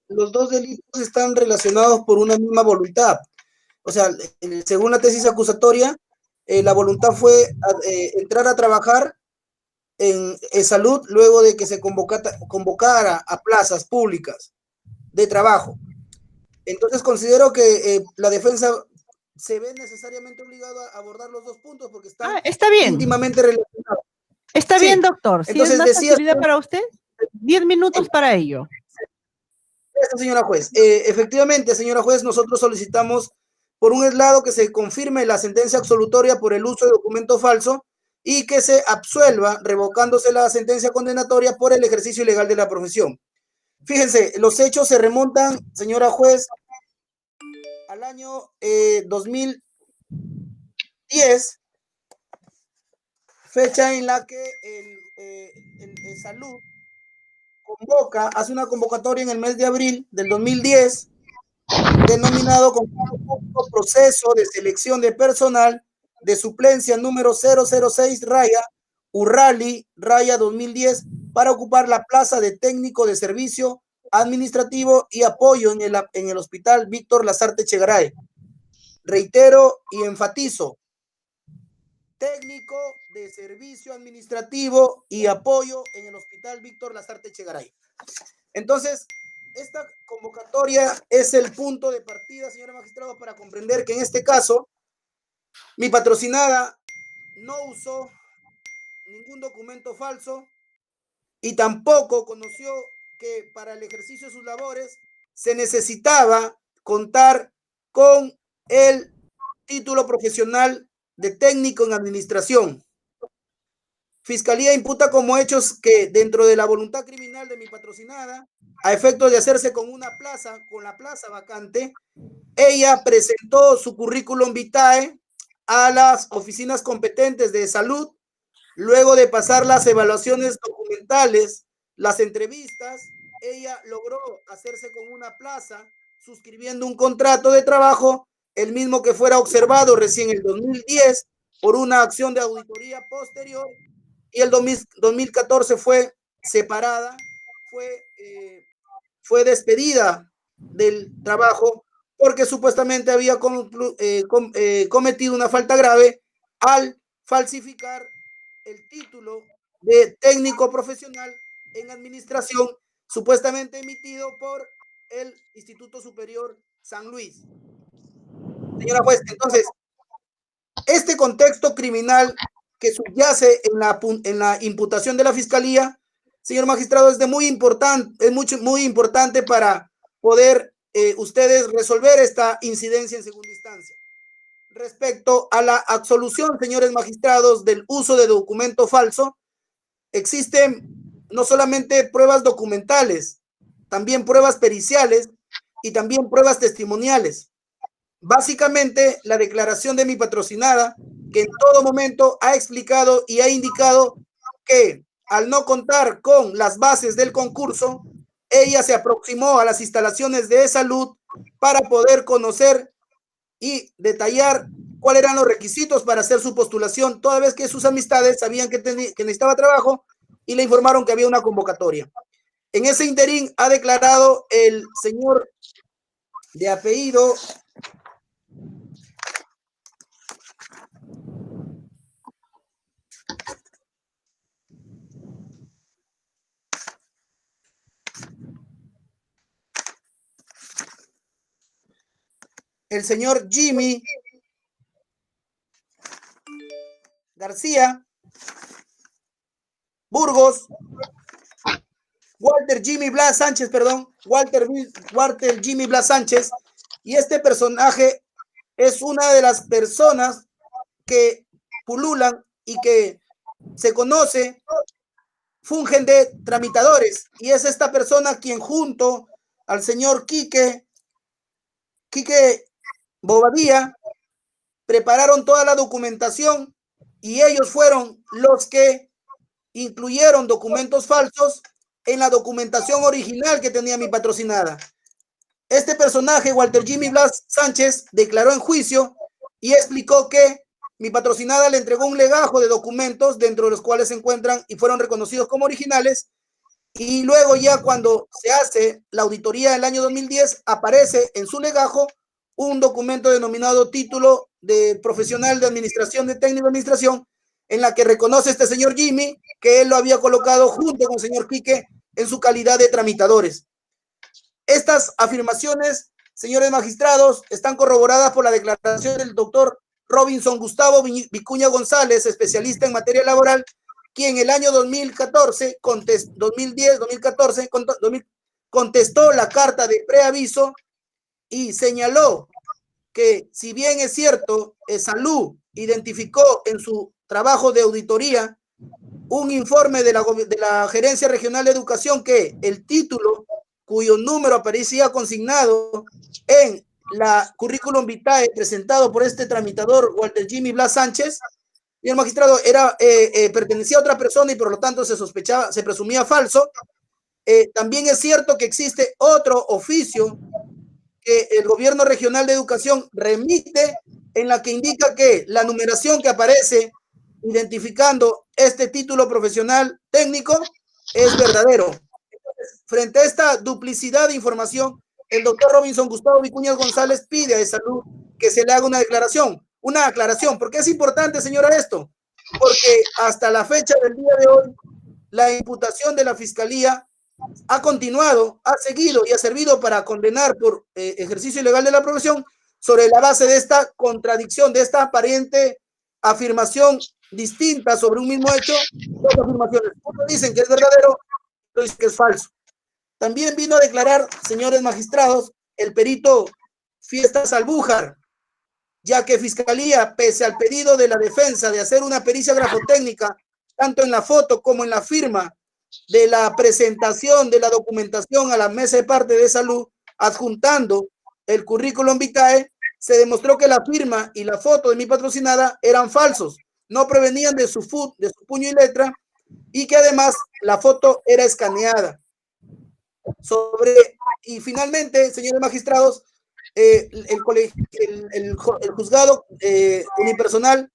los dos delitos están relacionados por una misma voluntad. O sea, según la tesis acusatoria, la voluntad fue entrar a trabajar en salud luego de que se convocara a plazas públicas de trabajo. Entonces considero que la defensa se ve necesariamente obligada a abordar los dos puntos porque están está bien. íntimamente relacionados. Está bien, doctor. Si entonces, es más facilidad para usted, 10 minutos para ello. Gracias, señora juez. Efectivamente, señora juez, nosotros solicitamos, por un lado, que se confirme la sentencia absolutoria por el uso de documento falso y que se absuelva, revocándose la sentencia condenatoria por el ejercicio ilegal de la profesión. Fíjense, los hechos se remontan, señora juez, al año 2010, fecha en la que el Salud hace una convocatoria en el mes de abril del 2010, denominado como proceso de selección de personal de suplencia número 006 Urrali 2010 para ocupar la plaza de técnico de servicio administrativo y apoyo en el Hospital Víctor Lasarte Echegaray. Reitero y enfatizo, técnico de servicio administrativo y apoyo en el Hospital Víctor Lasarte Echegaray. Entonces, esta convocatoria es el punto de partida, señora magistrada, para comprender que en este caso, mi patrocinada no usó ningún documento falso y tampoco conoció que para el ejercicio de sus labores se necesitaba contar con el título profesional de técnico en administración. Fiscalía imputa como hechos que dentro de la voluntad criminal de mi patrocinada, a efectos de hacerse con la plaza vacante, ella presentó su currículum vitae a las oficinas competentes de salud, luego de pasar las evaluaciones documentales, las entrevistas, ella logró hacerse con una plaza, suscribiendo un contrato de trabajo, el mismo que fuera observado recién en el 2010 por una acción de auditoría posterior, y el 2014 fue separada, fue despedida del trabajo porque supuestamente había cometido una falta grave al falsificar el título de técnico profesional en administración supuestamente emitido por el Instituto Superior San Luis. Señora juez, entonces, este contexto criminal que subyace en la imputación de la Fiscalía, señor magistrado, es muy importante para poder ustedes resolver esta incidencia en segunda instancia. Respecto a la absolución, señores magistrados, del uso de documento falso, existen no solamente pruebas documentales, también pruebas periciales y también pruebas testimoniales. Básicamente, la declaración de mi patrocinada, que en todo momento ha explicado y ha indicado que al no contar con las bases del concurso, ella se aproximó a las instalaciones de salud para poder conocer y detallar cuáles eran los requisitos para hacer su postulación, toda vez que sus amistades sabían que necesitaba trabajo y le informaron que había una convocatoria. En ese interín ha declarado el señor de apellido el señor Jimmy García Burgos, Walter Jimmy Blas Sánchez, y este personaje es una de las personas que pululan y que se conoce, fungen de tramitadores, y es esta persona quien junto al señor Quique Bobadilla prepararon toda la documentación y ellos fueron los que incluyeron documentos falsos en la documentación original que tenía mi patrocinada. Este personaje, Walter Jimmy Blas Sánchez, declaró en juicio y explicó que mi patrocinada le entregó un legajo de documentos dentro de los cuales se encuentran y fueron reconocidos como originales, y luego ya cuando se hace la auditoría del año 2010, aparece en su legajo un documento denominado título de profesional de administración, de técnico de administración, en la que reconoce este señor Jimmy que él lo había colocado junto con el señor Quique en su calidad de tramitadores. Estas afirmaciones, señores magistrados, están corroboradas por la declaración del doctor Robinson Gustavo Vicuña González, especialista en materia laboral, quien en el año 2014, 2014, contestó la carta de preaviso y señaló que, si bien es cierto, Salud identificó en su trabajo de auditoría un informe de la Gerencia Regional de Educación que el título, cuyo número aparecía consignado en la currículum vitae presentado por este tramitador Walter Jimmy Blas Sánchez, y el magistrado pertenecía a otra persona y por lo tanto se presumía falso. También es cierto que existe otro oficio que el Gobierno Regional de Educación remite, en la que indica que la numeración que aparece identificando este título profesional técnico es verdadero. Entonces, frente a esta duplicidad de información, el doctor Robinson Gustavo Vicuña González pide a Salud que se le haga una aclaración. ¿Por qué es importante, señora, esto? Porque hasta la fecha del día de hoy, la imputación de la Fiscalía ha continuado, ha seguido y ha servido para condenar por ejercicio ilegal de la profesión sobre la base de esta contradicción, de esta aparente afirmación distinta sobre un mismo hecho, dos afirmaciones. Uno dicen que es verdadero, otro dice que es falso. También vino a declarar, señores magistrados, el perito Fiestas Albújar, ya que Fiscalía, pese al pedido de la defensa de hacer una pericia grafotécnica, tanto en la foto como en la firma de la presentación de la documentación a la mesa de parte de Salud, adjuntando el currículum vitae, se demostró que la firma y la foto de mi patrocinada eran falsos, no prevenían de su puño y letra, y que además la foto era escaneada. Y finalmente, señores magistrados, el juzgado unipersonal,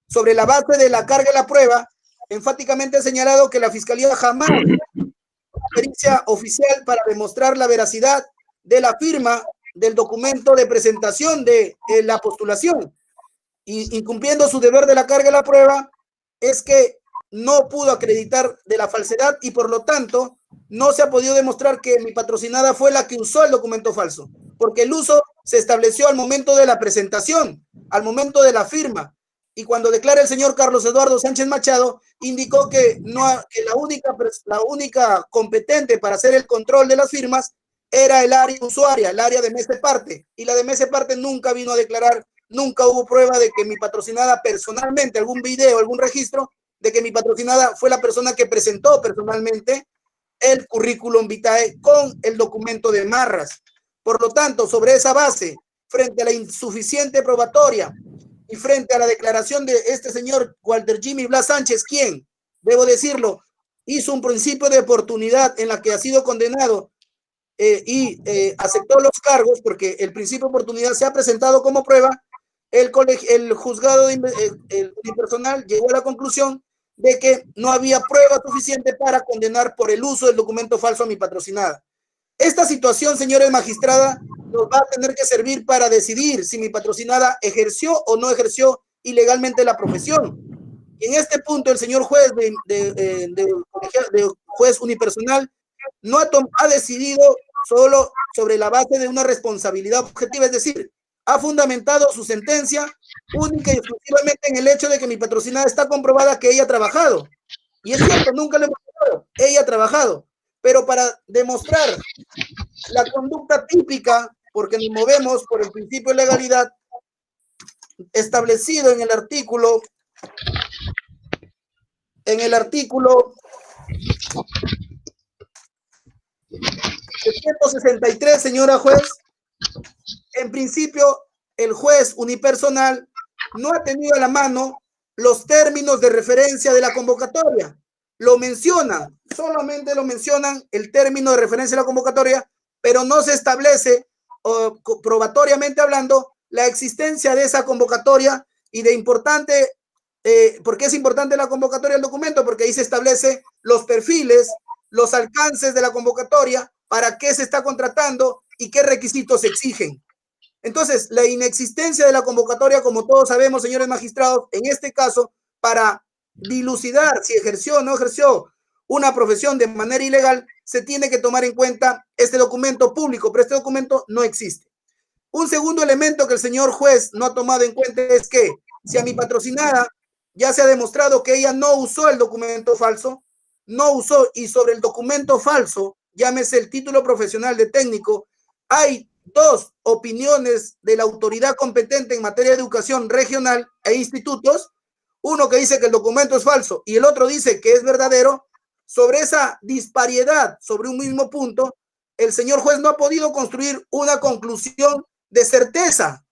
sobre la base de la carga de la prueba, enfáticamente ha señalado que la Fiscalía jamás pericia oficial para demostrar la veracidad de la firma del documento de presentación de la postulación, y incumpliendo su deber de la carga de la prueba, es que no pudo acreditar de la falsedad y por lo tanto no se ha podido demostrar que mi patrocinada fue la que usó el documento falso, porque el uso se estableció al momento de la presentación, al momento de la firma. Y cuando declara el señor Carlos Eduardo Sánchez Machado, indicó que la única competente para hacer el control de las firmas era el área usuaria, el área de mes de parte, y la de mes de parte nunca vino a declarar, nunca hubo prueba de que mi patrocinada personalmente, algún video, algún registro de que mi patrocinada fue la persona que presentó personalmente el currículum vitae con el documento de Marras. Por lo tanto, sobre esa base, frente a la insuficiente probatoria y frente a la declaración de este señor Walter Jimmy Blas Sánchez, quien, debo decirlo, hizo un principio de oportunidad en la que ha sido condenado y aceptó los cargos, porque el principio de oportunidad se ha presentado como prueba, el juzgado unipersonal llegó a la conclusión de que no había prueba suficiente para condenar por el uso del documento falso a mi patrocinada. Esta situación, señores magistrada, nos va a tener que servir para decidir si mi patrocinada ejerció o no ejerció ilegalmente la profesión. Y en este punto, el señor juez de juez unipersonal no ha decidido solo sobre la base de una responsabilidad objetiva, es decir, ha fundamentado su sentencia única y exclusivamente en el hecho de que mi patrocinada está comprobada que ella ha trabajado. Y es cierto, nunca le hemos dicho, ella ha trabajado. Pero para demostrar la conducta típica, porque nos movemos por el principio de legalidad establecido en el artículo 763, señora juez, en principio el juez unipersonal no ha tenido a la mano los términos de referencia de la convocatoria. Lo mencionan, solamente lo mencionan el término de referencia de la convocatoria, pero no se establece, probatoriamente hablando, la existencia de esa convocatoria y de importante, ¿por qué es importante la convocatoria del documento? Porque ahí se establece los perfiles los alcances de la convocatoria, para qué se está contratando y qué requisitos se exigen. Entonces, la inexistencia de la convocatoria, como todos sabemos, señores magistrados, en este caso, para dilucidar si ejerció o no ejerció una profesión de manera ilegal, se tiene que tomar en cuenta este documento público, pero este documento no existe. Un segundo elemento que el señor juez no ha tomado en cuenta es que si a mi patrocinada ya se ha demostrado que ella no usó el documento falso, no usó, y sobre el documento falso, llámese el título profesional de técnico, hay dos opiniones de la autoridad competente en materia de educación regional e institutos, uno que dice que el documento es falso y el otro dice que es verdadero. Sobre esa disparidad, sobre un mismo punto, el señor juez no ha podido construir una conclusión de certeza.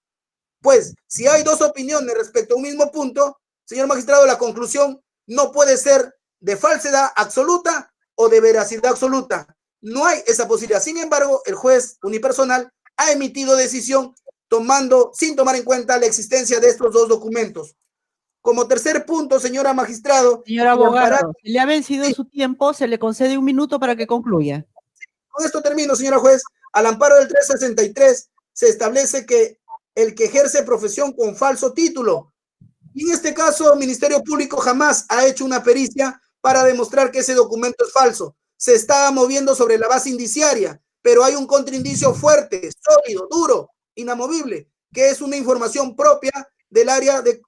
Pues, si hay dos opiniones respecto a un mismo punto, señor magistrado, la conclusión no puede ser de falsedad absoluta o de veracidad absoluta. No hay esa posibilidad. Sin embargo, el juez unipersonal ha emitido decisión sin tomar en cuenta la existencia de estos dos documentos. Como tercer punto, señora magistrado. Señor abogado, si le ha vencido su tiempo, se le concede 1 minuto para que concluya. Con esto termino, señora juez. Al amparo del 363 se establece que el que ejerce profesión con falso título, y en este caso el Ministerio Público jamás ha hecho una pericia para demostrar que ese documento es falso. Se está moviendo sobre la base indiciaria, pero hay un contraindicio fuerte, sólido, duro, inamovible, que es una información propia del área de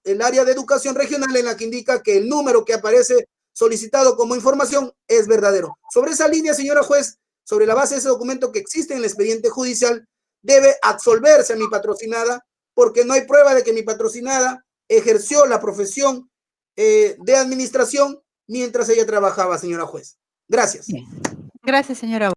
educación regional, en la que indica que el número que aparece solicitado como información es verdadero. Sobre esa línea, señora juez, sobre la base de ese documento que existe en el expediente judicial, debe absolverse a mi patrocinada, porque no hay prueba de que mi patrocinada ejerció la profesión de administración mientras ella trabajaba, señora juez. Gracias. Bien. Gracias, señora.